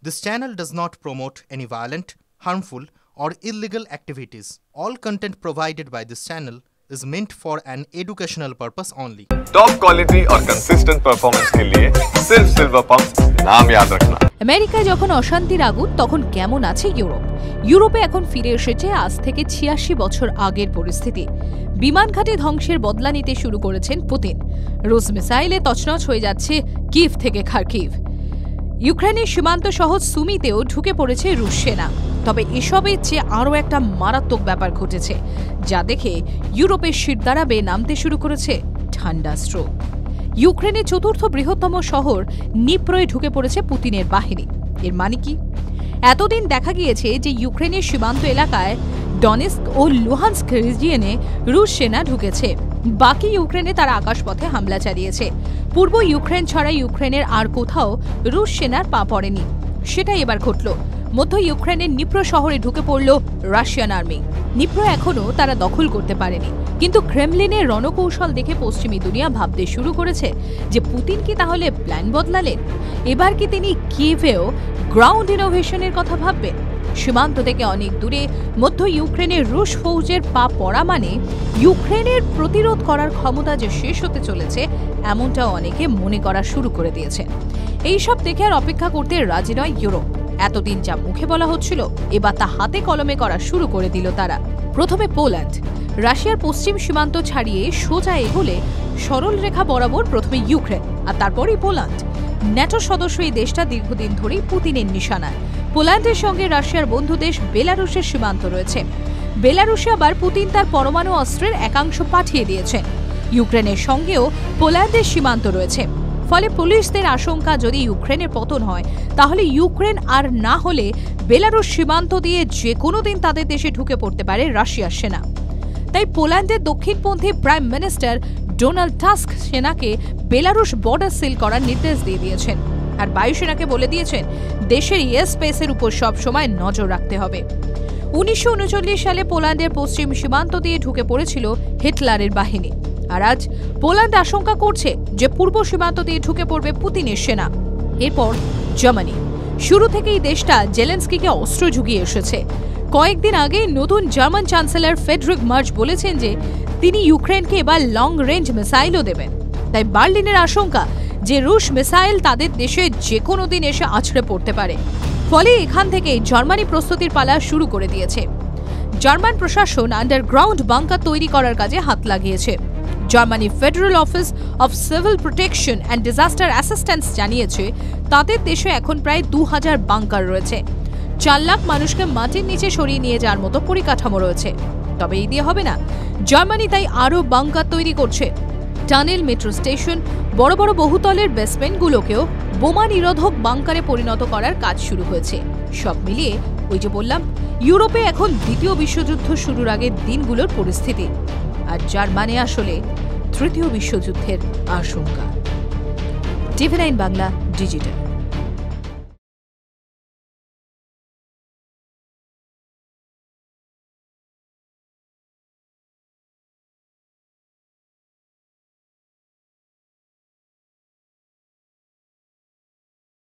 This channel does not promote any violent, harmful, or illegal activities. All content provided by this channel is meant for an educational purpose only. Top quality और consistent performance के लिए सिर्फ silver pump नाम याद रखना। আমেরিকায় যখন অশান্তির আগুন তখন কেমন আছে ইউরোপ? ইউরোপে এখন ফিরে এসেছে আজ থেকে ৮৬ বছর আগের পরিস্থিতি। বিমান ঘাঁটি ধ্বংসের বদলা নিতে শুরু করেছেন পুতিন। রুশ মিসাইলে তছনছ হয়ে যাচ্ছে কিভ থেকে খার্কিভ। ইউক্রেনের সীমান্ত শহর সুমিতেও ঢুকে পড়েছে রুশ সেনা। তবে এসবের চেয়ে আরও একটা মারাত্মক ব্যাপার ঘটেছে, যা দেখে ইউরোপের শিরদাঁড়া বেয়ে নামতে শুরু করেছে ঠান্ডা স্ট্রোক। ইউক্রেনের চতুর্থ বৃহত্তম শহর নিপ্রোয় ঢুকে পড়েছে পুতিনের বাহিনী। এর মানে কি? এতদিন দেখা গিয়েছে যে ইউক্রেনের সীমান্ত এলাকায় ডনেস্ক ও লুহান্স্ক রিজিয়নে রুশ সেনা ঢুকেছে, বাকি ইউক্রেনে তারা আকাশপথে হামলা চালিয়েছে। পূর্ব ইউক্রেন ছাড়া ইউক্রেনের আর কোথাও রুশ সেনার পা পড়েনি। সেটাই এবার ঘটল। মধ্য ইউক্রেনের নিপ্রো শহরে ঢুকে পড়ল রাশিয়ান আর্মি। নিপ্রো এখনও তারা দখল করতে পারেনি, কিন্তু ক্রেমলিনের রণকৌশল দেখে পশ্চিমী দুনিয়া ভাবতে শুরু করেছে যে পুতিন কি তাহলে প্ল্যান বদলালেন? এবার কি তিনি কিয়েভেও গ্রাউন্ড ইনোভেশনের কথা ভাববেন? সীমান্ত থেকে অনেক দূরে মধ্য ইউক্রেনের রুশ ফৌজের পা পড়া মানে ইউক্রেনের প্রতিরোধ করার ক্ষমতা যে শেষ হতে চলেছে, এমনটাও অনেকে মনে করা শুরু করে দিয়েছে। এইসব দেখে আর অপেক্ষা করতে রাজি নয় ইউরোপ। এতদিন যা মুখে বলা হচ্ছিল, এবার তা হাতে কলমে করা শুরু করে দিল তারা। প্রথমে পোল্যান্ড। রাশিয়ার পশ্চিম সীমান্ত ছাড়িয়ে সোজা এগোলে সরল রেখা বরাবর প্রথমে ইউক্রেন আর তারপরই পোল্যান্ড। ন্যাটো সদস্য এই দেশটা দীর্ঘদিন ধরেই পুতিনের নিশানায়। পোল্যান্ডের সঙ্গে রাশিয়ার বন্ধু দেশ বেলারুশের সীমান্ত রয়েছে। বেলারুশে আবার পুতিন তার পরমাণু অস্ত্রের একাংশ পাঠিয়ে দিয়েছেন। ইউক্রেনের সঙ্গেও পোল্যান্ডের সীমান্ত রয়েছে। ফলে পুলিশদের আশঙ্কা, যদি ইউক্রেনের পতন হয় তাহলে ইউক্রেন আর না হলে বেলারুশ সীমান্ত দিয়ে যে কোনো দিন তাদের দেশে ঢুকে পড়তে পারে রাশিয়ার সেনা। তাই পোল্যান্ডের দক্ষিণপন্থী প্রাইম মিনিস্টার ডোনাল্ড টাস্ক সেনাকে বেলারুশ বর্ডার সিল করার নির্দেশ দিয়ে দিয়েছেন, আর বায়ুসেনাকে বলে দিয়েছেন দেশের এয়ার স্পেসের উপর সব সময় নজর রাখতে হবে। ১৯৩৯ সালে পোল্যান্ডের পশ্চিম সীমান্ত দিয়ে ঢুকে পড়েছিল হিটলারের বাহিনী, আর আজ পোল্যান্ড আশঙ্কা করছে যে পূর্ব সীমান্ত দিয়ে ঢুকে পড়বে পুতিনের সেনা। এরপর জার্মানি। শুরু থেকেই দেশটা জেলেনস্কিকে অস্ত্র জুগিয়ে এসেছে। কয়েকদিন আগে নতুন জার্মান চ্যান্সেলর ফ্রেডরিক মার্চ বলেছেন যে তিনি ইউক্রেনকে এবার লং রেঞ্জ মিসাইলও দেবেন। তাই বার্লিনের আশঙ্কা যে রুশ মিসাইল তাদের দেশে যে কোনো দিন এসে আছড়ে পড়তে পারে। ফলে এখান থেকে জার্মানি প্রস্তুতির পালা শুরু করে দিয়েছে। জার্মান প্রশাসন আন্ডারগ্রাউন্ড বাংকার তৈরি করার কাজে হাত লাগিয়েছে। Germany federal office of civil protection and disaster assistance জানিয়েছে তাদের দেশে এখন প্রায় ২০০০ বাংকার রয়েছে। ৪ লাখ মানুষকে মাটির নিচে সরিয়ে নিয়ে যাওয়ার মতো পরিকাঠামো রয়েছে। তবে এই দিয়ে হবে না, জার্মানি তাই আরও বাংকার তৈরি করছে। টানেল, মেট্রো স্টেশন, বড় বড় বহুতলের বেসমেন্টগুলোকেও বোমা নিরোধক বাংকারে পরিণত করার কাজ শুরু হয়েছে। সব মিলিয়ে ওই যে বললাম, ইউরোপে এখন দ্বিতীয় বিশ্বযুদ্ধ শুরুর আগের দিনগুলোর পরিস্থিতি, আর যার মানে আসলে তৃতীয় বিশ্বযুদ্ধের আশঙ্কা। TV9 Bangla digital.